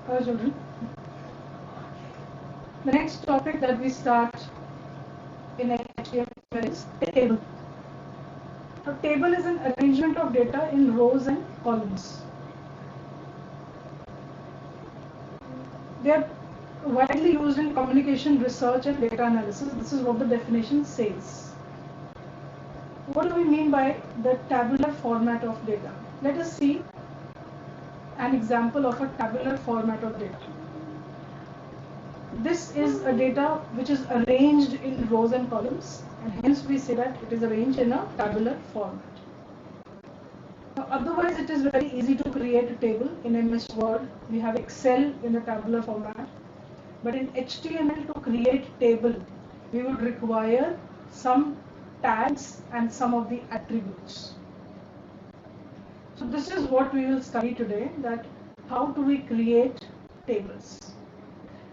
Hello children. The next topic that we start in HTML is table. A table is an arrangement of data in rows and columns. They are widely used in communication, research and data analysis. This is what the definition says. What do we mean by the tabular format of data? Let us see an example of a tabular format of data. This is a data which is arranged in rows and columns, and hence we say that it is arranged in a tabular format. Now, otherwise it is very easy to create a table in MS Word. We have Excel in the tabular format, but in HTML to create table we would require some tags and some of the attributes. So this is what we will study today, that how do we create tables.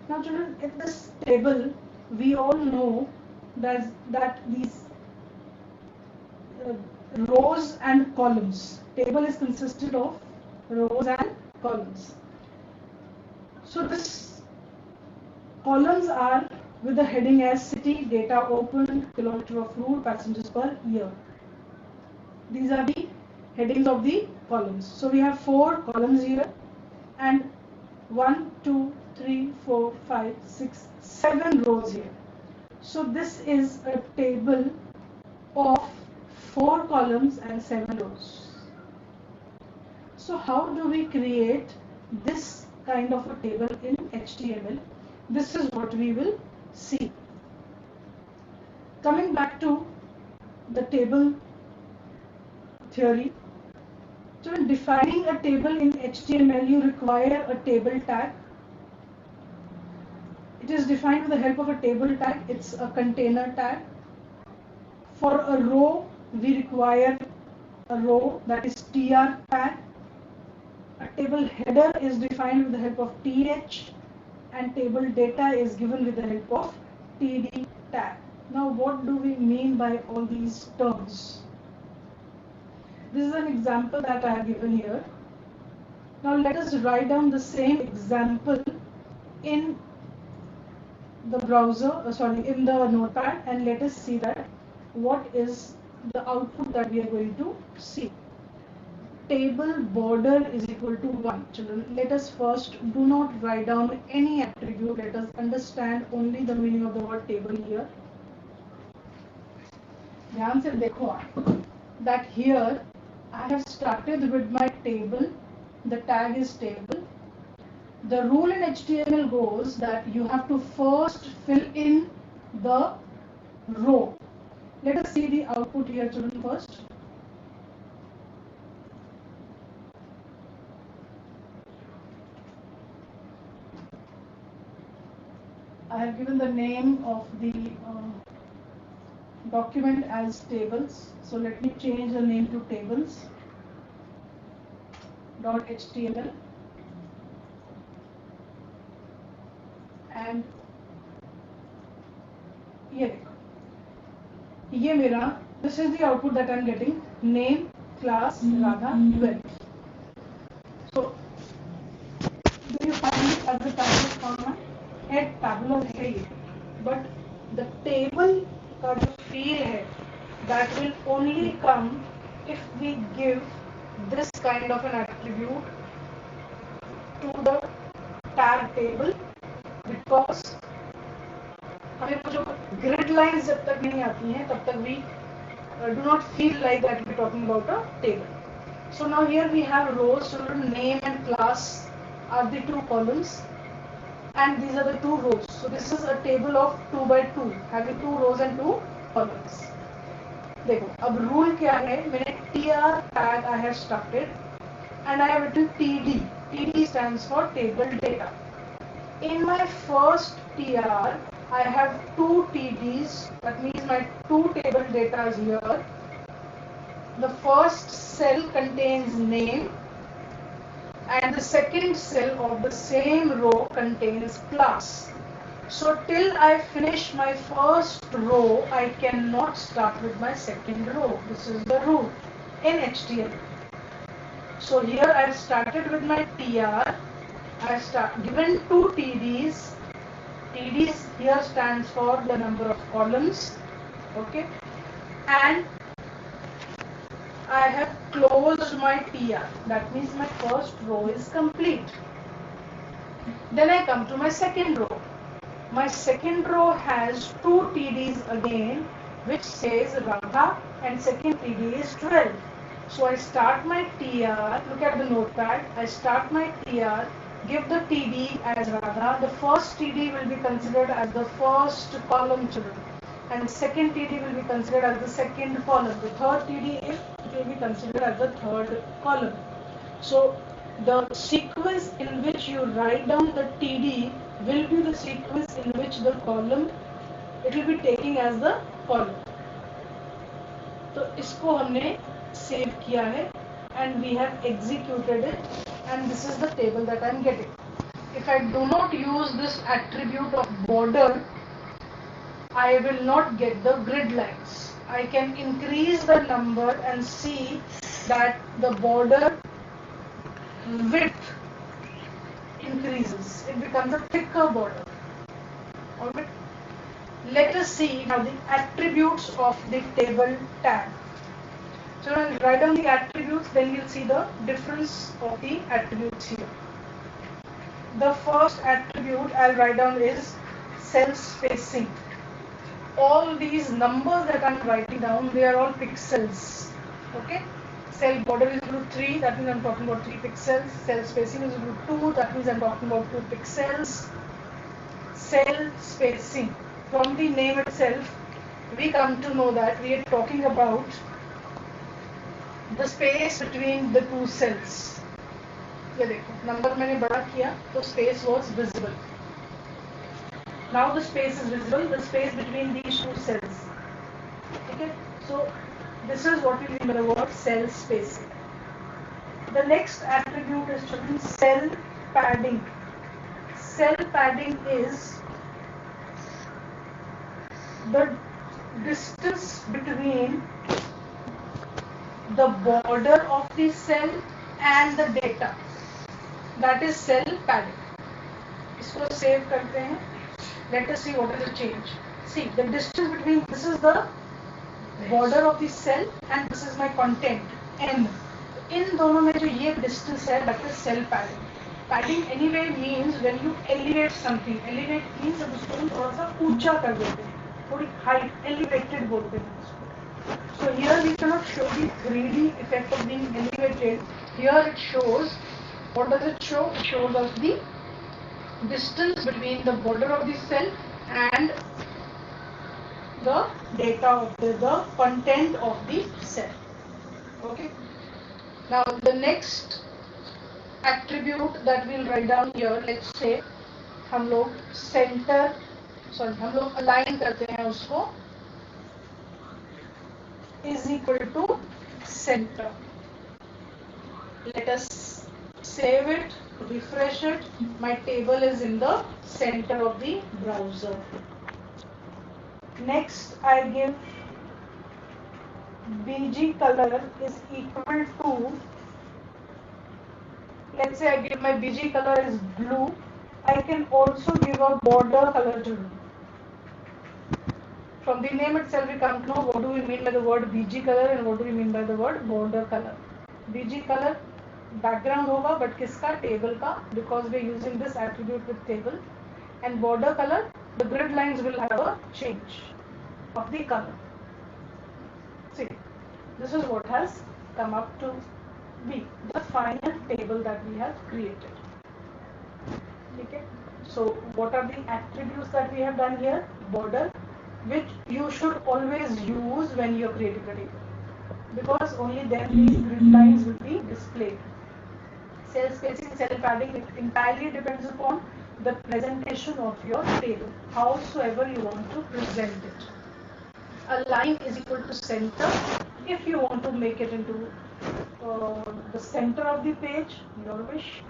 Now children, in this table we all know that these rows and columns. Table is consisted of rows and columns. So this columns are with the heading as city, data opened, kilometer of route, passengers per year. These are the headings of the columns. So we have 4 columns here and 1, 2, 3, 4, 5, 6, 7 rows here. So this is a table of 4 columns and 7 rows. So how do we create this kind of a table in HTML? This is what we will see. Coming back to the table theory. So in defining a table in HTML, you require a table tag. It is defined with the help of a table tag. It's a container tag. For a row, we require a row, that is tr tag. A table header is defined with the help of th, and table data is given with the help of td tag. Now what do we mean by all these terms? This is an example that I have given here. Now let us write down the same example in the browser, in the notepad, and let us see that what is the output that we are going to see. Table border is equal to 1. Children, let us first do not write down any attribute. Let us understand only the meaning of the word table here. ध्यान से देखो that here I have started with my table. The tag is table. The rule in HTML goes that you have to first fill in the row. Let us see the output here, children, first. I have given the name of the document as tables. So let me change the name to tables.html. And this is the output that I am getting. Name, class, Radha, UL. So do you find it as a tabular format? Head tabular है ये, but the table का जो feel है, that will only come if we give this kind of an attribute to the tag table, because हमें वो जो grid lines जब तक नहीं आती हैं तब तक we do not feel like that we are talking about a table. So now here we have rows. So name and class are the 2 columns, and these are the 2 rows. So this is a table of 2 by 2, having 2 rows and 2 columns. देखो अब rule क्या है, मैंने tr tag I have started and I have written td. td stands for table data. In my first tr I have 2 tds, that means my 2 table data is here. The first cell contains name and the second cell of the same row contains class. So till I finish my first row, I cannot start with my second row. This is the rule in HTML. So here I have started with my tr I start given two TDs. TDs here stands for the number of columns, okay, and I have closed my TR. That means my first row is complete. Then I come to my second row. My second row has two TDs again, which says Radha, and second TD is 12. So I start my TR, look at the notepad, I start my TR, give the TD as Radha. The first TD will be considered as the first column, children, and second TD will be considered as the second column. The third TD it will be considered as the third column. So the sequence in which you write down the TD will be the sequence in which the column it will be taking as the column. तो इसको हमने save किया है and we have executed it, and this is the table that I am getting. If I do not use this attribute of border, I will not get the grid lines. I can increase the number and see that the border width increases. It becomes a thicker border. Alright. Let us see now the attributes of the table tab. So when I write down the attributes, then you'll see the difference of the attributes here. The first attribute I'll write down is cell spacing. All these numbers that I'm writing down, they are all pixels. Okay. Cell border is equal to 3, that means I'm talking about 3 pixels. Cell spacing is equal to 2, that means I'm talking about 2 pixels. Cell spacing. From the name itself, we come to know that we are talking about the space between the two cells. ये देखो, number मैंने बड़ा किया, तो space was visible. Now the space is visible, the space between these two cells. Okay, so this is what we mean by the word cell spacing. The next attribute is children cell padding. Cell padding is the distance between the border of the cell and the data. That is cell padding. इसको save करते हैं. Let us see what is the change. See the distance between this is the border of the cell and this is my content n. इन दोनों में जो ये distance है, that is cell padding. Padding anyway means when you elevate something. Elevate means हम उसको थोड़ा सा ऊंचा कर देते हैं, थोड़ी height, elevated बोलते हैं उसको. So here we cannot show the 3D effect of being elevated. Here it shows, what does it show? It shows us the distance between the border of the cell and the data of the content of the cell. Okay. Now the next attribute that we'll write down here, let's say हम लोग हम लोग align करते हैं उसको, is equal to center. Let us save it, refresh it. My table is in the center of the browser. Next I give BG color is equal to, let's say I give my BG color is blue. I can also give a border color to it. From the name itself we come to know what do we mean by the word BG color and what do we mean by the word border color. BG color background होगा, but किसका? Table का, because we are using this attribute with table. And border color, the grid lines will have a change of the color. See, this is what has come up to be the final table that we have created. Okay. So what are the attributes that we have done here? Border, which you should always use when you are creating a table, because only then these grid lines will be displayed. Cell spacing, cell padding, it entirely depends upon the presentation of your table, howsoever you want to present it. A line is equal to center. If you want to make it into the center of the page, your wish.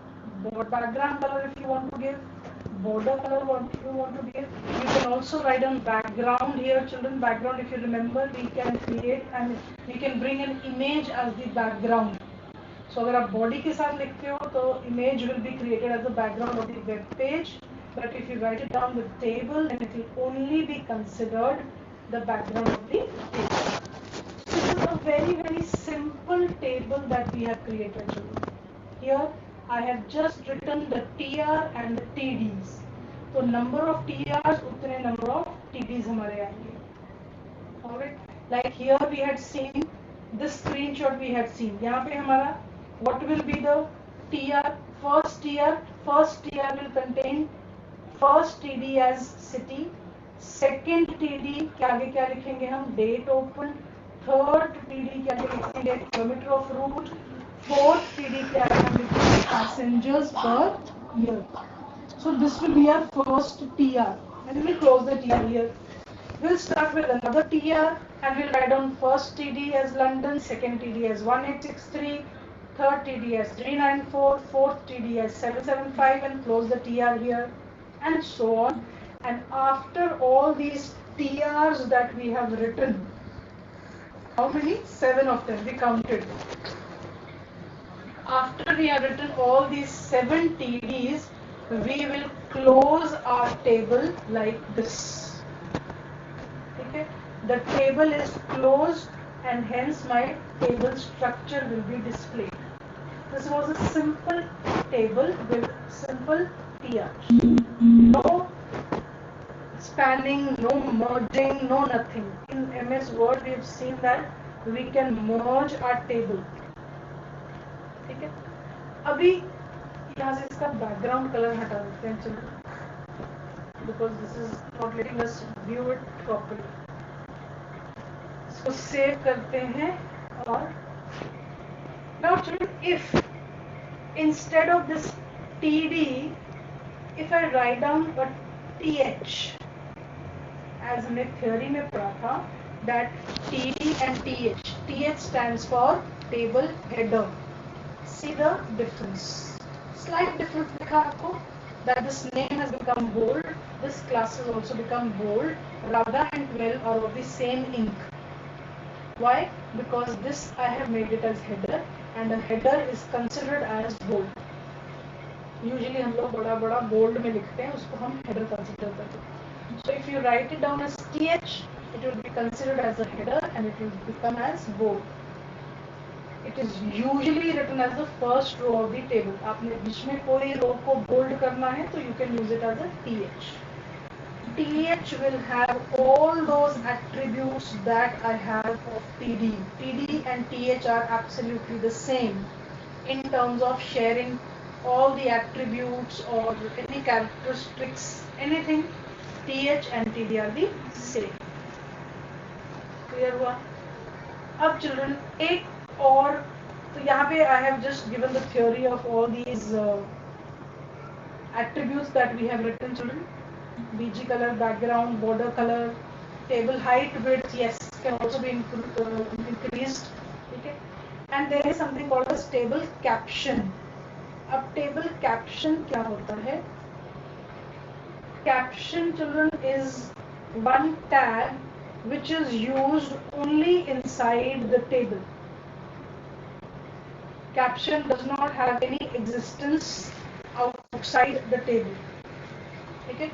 Background color if you want to give, border color what you want to give. You can also write down background here, children. Background, if you remember, we can create and we can bring an image as the background. So अगर आप body के साथ लिखते हो तो image will be created as the background of the web page. But if you write it down with table, then it will only be considered the background of the table. This is a very simple table that we have created. Here I have just written the TR and the TDs. So number of TRs उतने number of TDs हमारे आएंगे. Alright. Like here we had seen this screenshot we had seen. यहाँ पे हमारा what will be the TR? First TR will contain first TD as city. Second TD के आगे क्या लिखेंगे हम? Date open. Third TD के आगे लिखेंगे kilometer of route. Fourth TD के आगे हम लिखेंगे passengers per year. So this will be our first TR, and we'll close the TR here. We'll start with another TR, and we'll write down first TD as London, second TD as 1863, third TD as 394, fourth TD as 775, and close the TR here, and so on. And after all these TRs that we have written, how many? 7 of them, we counted. After we have written all these 7 TDs, we will close our table like this. Okay? The table is closed, and hence my table structure will be displayed. This was a simple table with simple TRs. No spanning, no merging, no nothing. In MS Word we have seen that we can merge our table. ठीक है, अभी यहाँ से इसका background colour हटा देते हैं चलो, because this is not letting us view it properly. इसको सेव करते हैं और now children, if instead of this TD, if I write down a TH, as हमने थ्योरी में पढ़ा था, that TD and TH stands for table header. See the difference. Slight difference लिखा आपको, that this name has become bold, this class has also become bold. Radha and 12 are of the same ink. Why? Because this I have made it as header, and a header is considered as bold. Usually हम लोग बड़ा बड़ा bold में लिखते हैं, उसको हम header consider करते हैं. So if you write it down as TH, it will be considered as a header and it will become as bold. It is usually written as the first row of the table. आपने बीच में कोई row को bold करना है तो you can use it as a TH. TH will have all those attributes that I have of TD. TD and TH are absolutely the same in terms of sharing all the attributes or any characteristics, anything. TH and TD are the same. Clear हुआ? अब children एक और, तो यहाँ पे I have just given the theory of all these attributes that we have written, children. BG color, background, border color, table height, width, yes, can also be increased. Okay? And there is something called as table caption. अब table caption क्या होता है? Caption, children, is one tag which is used only inside the table. Caption does not have any existence outside the table. Okay?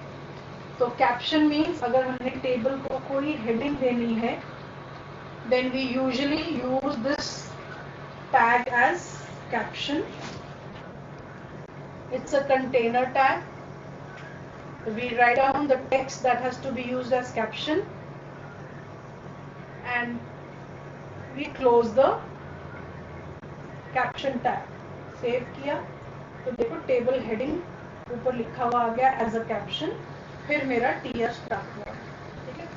So caption means अगर हमने table को कोई heading देनी है, then we usually use this tag as caption. It's a container tag. We write down the text that has to be used as caption, and we close the caption tag. Save किया तो देखो table heading ऊपर लिखा हुआ आ गया as a caption, फिर मेरा TR start हुआ. ठीक है,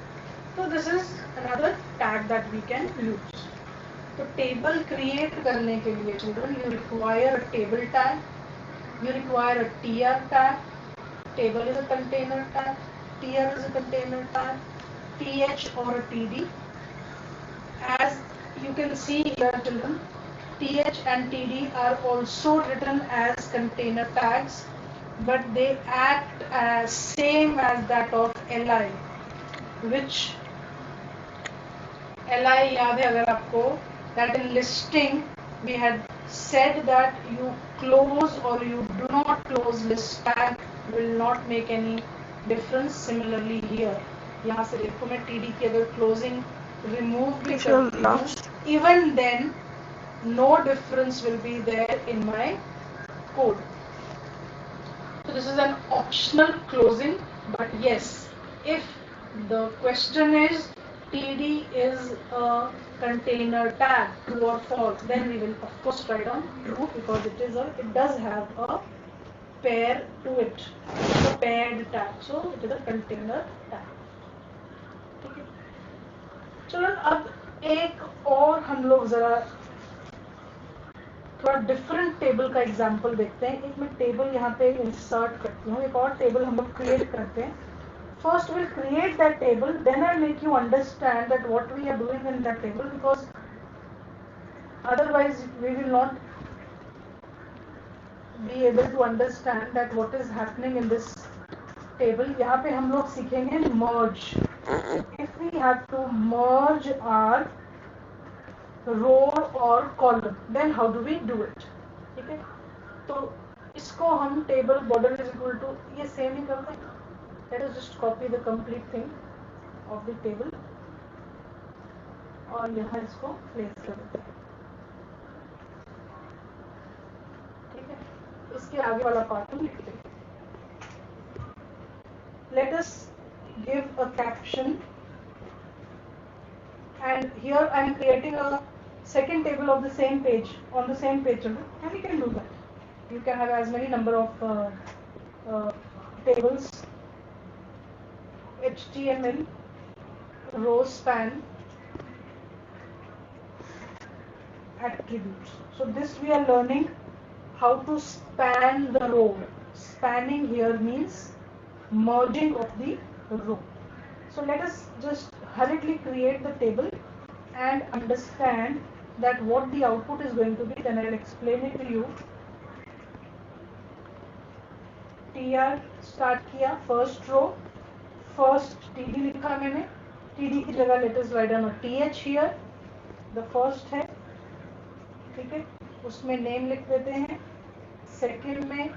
तो this is another tag that we can use. तो टेबल क्रिएट करने के लिए children you require a table tag, you require a TR tag. Table is a container tag, TR is a container tag, TH or a TD. As you can see here, children, TH and TD are also written as container tags, but they act as same as that of LI, which LI याद है अगर आपको, that in listing we had said that you close or you do not close list tag will not make any difference. Similarly here, यहाँ से देखो मैं TD की अगर closing remove भी करती हूँ, even then no difference will be there in my code. So this is an optional closing, but yes, if the question is TD is a container tag, true or false, then we will of course write on true because it does have a pair to it. It's a paired tag, so it is a container tag. ठीक है, चलो अब एक और हम लोग जरा थोड़ा डिफरेंट टेबल का एग्जांपल देखते हैं. एक मैं टेबल यहाँ पे इंसर्ट करती हूँ, एक और टेबल हम लोग क्रिएट करते हैं. First we'll create that table, then I'll make you understand that what we are doing in that table, because otherwise we will not be able to understand that what is happening in this table. यहाँ पे हम लोग सीखेंगे merge. If we have to merge our row or column, then how do we do it? ठीक है, तो इसको हम table border is equal to ये same ही करते हैं. Let us just copy the complete thing of the table और यहाँ इसको प्लेस कर देते हैं. ठीक है, इसके आगे वाला पार्ट हम लिखते हैं. Let us give a caption, and here I am creating a second table of the same page on the same page, and you can do that. You can have as many number of tables. HTML row span attributes. So this we are learning how to span the row. Spanning here means merging of the row. So let us just hurriedly create the table and understand that what the output is going to be. Then I will explain it to you. tr start किया, first row, first td लिखा मैंने. td की जगह let us write down a th here. The first है, ठीक है, उसमें name लिख देते हैं. सेकेंड में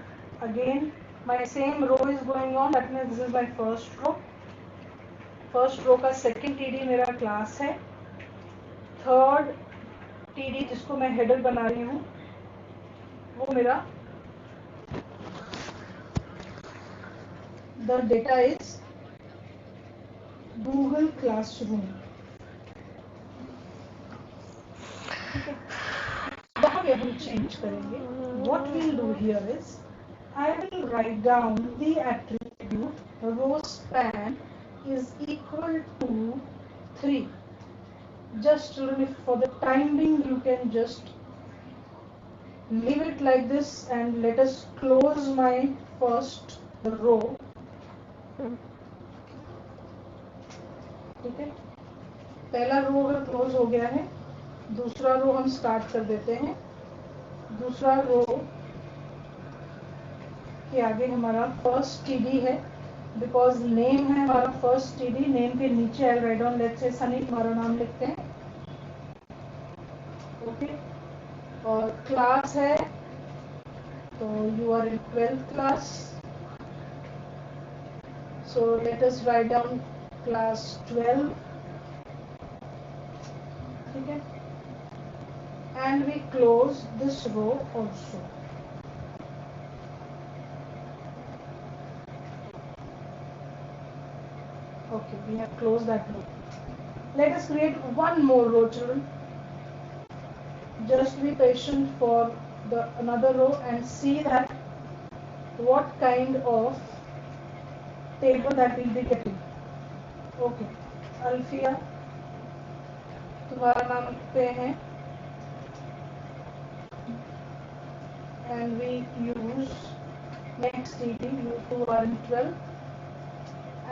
again my same row is going on, that means this is my first row. First row का सेकेंड टीडी मेरा क्लास है. थर्ड टीडी जिसको मैं हेडर बना रही हूँ वो मेरा the data is Google classroom. यहाँ पे हम चेंज करेंगे. What we'll do here is I will write down the attribute row span is equal to 3. Just for the time being you can just leave it like this and let us close my first row. ठीक है, पहला रो अगर close हो गया है, दूसरा रो हम start कर देते हैं. दूसरा रो के आगे हमारा फर्स्ट टीडी है, बिकॉज नेम है हमारा फर्स्ट टीडी. नेम के नीचे आई write down let's say Sunny, हमारा नाम लिखते हैं. ओके, और क्लास है तो you are in 12th class, so let us write down class 12. ठीक है, and we close this row also. Okay, we have closed that row. Let us create one more row, children. Just be patient for the another row and see that what kind of table that we'll be getting. Okay, Alfia, तुम्हारा नाम लिखते हैं and we use next TD, you two are in 12,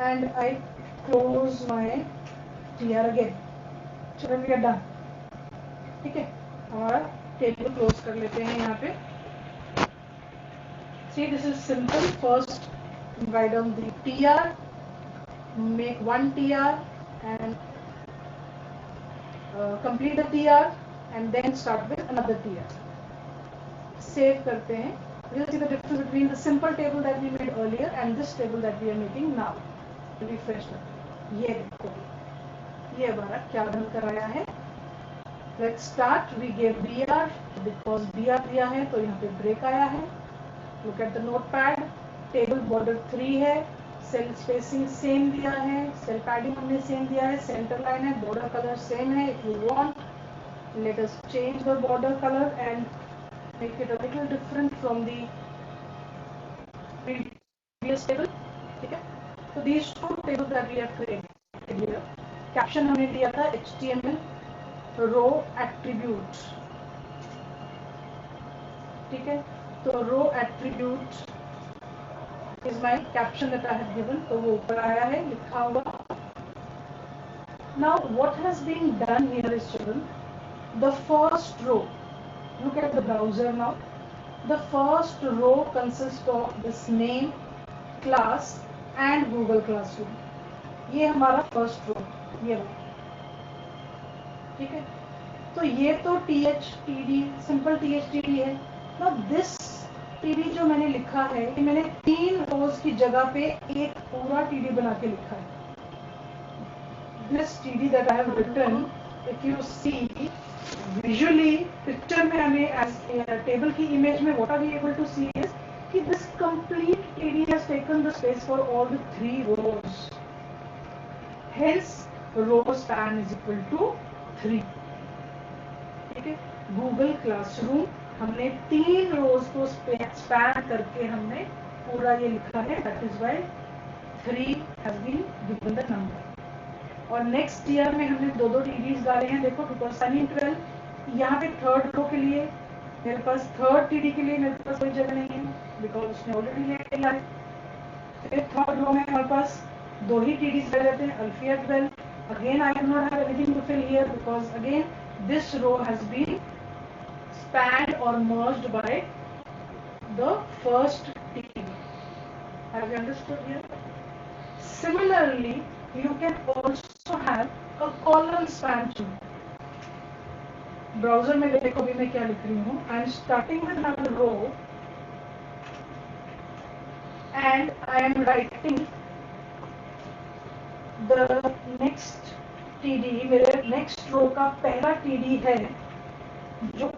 and I close my tr again. चलो we are done. ठीक है, हमारा table close कर लेते हैं यहाँ पे. See, this is simple. First write down the tr, make one tr and complete the tr, and then start with another tier. Save करते हैं. We'll see the difference between the simple table that we made earlier and this table that we are making now. Refresh करते. ये देखो, ये हमारा क्या बन कर आया है. Let's start. We gave BR because BR दिया है तो यहाँ पे break आया है. Look at the notepad. Table border 3 है. Cell spacing same दिया है. Cell padding हमने same दिया है. Center line है. Border color same है. If you want, let us change the border color and make it a little different from the previous table. ठीक है. So these two tables that we have created here. Caption हमने दिया था HTML row attribute. ठीक है. तो row attribute is my caption that I have given. तो वो ऊपर आया है लिखा हुआ. Now what has been done here is, children, the first row, look at the browser now. The first row consists of this name, class and Google Classroom. ये हमारा first row, ये ठीक है. तो ये तो THTD simple THTD है. Now this TD जो मैंने लिखा है, ये मैंने 3 रोज की जगह पे एक पूरा TD बना के लिखा है. This TD that I have written, if you see visually, picture में हमें as table की image में what are we able to see is कि this complete TD has taken the space for all the 3 rows. Hence, row span is equal to 3. ठीक है. Google Classroom हमने 3 रोज को span करके हमने पूरा ये लिखा है. That is Y 3 has been given the number. और नेक्स्ट ईयर में हमने 2 TDs डाले हैं. देखो, बिकॉज सनी 12 यहाँ पे थर्ड रो के लिए मेरे पास, थर्ड TD के लिए मेरे पास कोई जगह नहीं है बिकॉज उसने ऑलरेडी ले लिया है. फिर थर्ड रो में हमारे पास 2 ही TDs डाले रहते हैं. अल्फिया 12 again I do not have anything to fill here because again this row has been spanned or merged by the first TD. Have you understood here? Similarly, you can also have a column span too. Browser में देखो अभी मैं क्या लिख रही हूँ. I am starting with another row and I am writing the next TD. मेरे next row का पहला TD है जो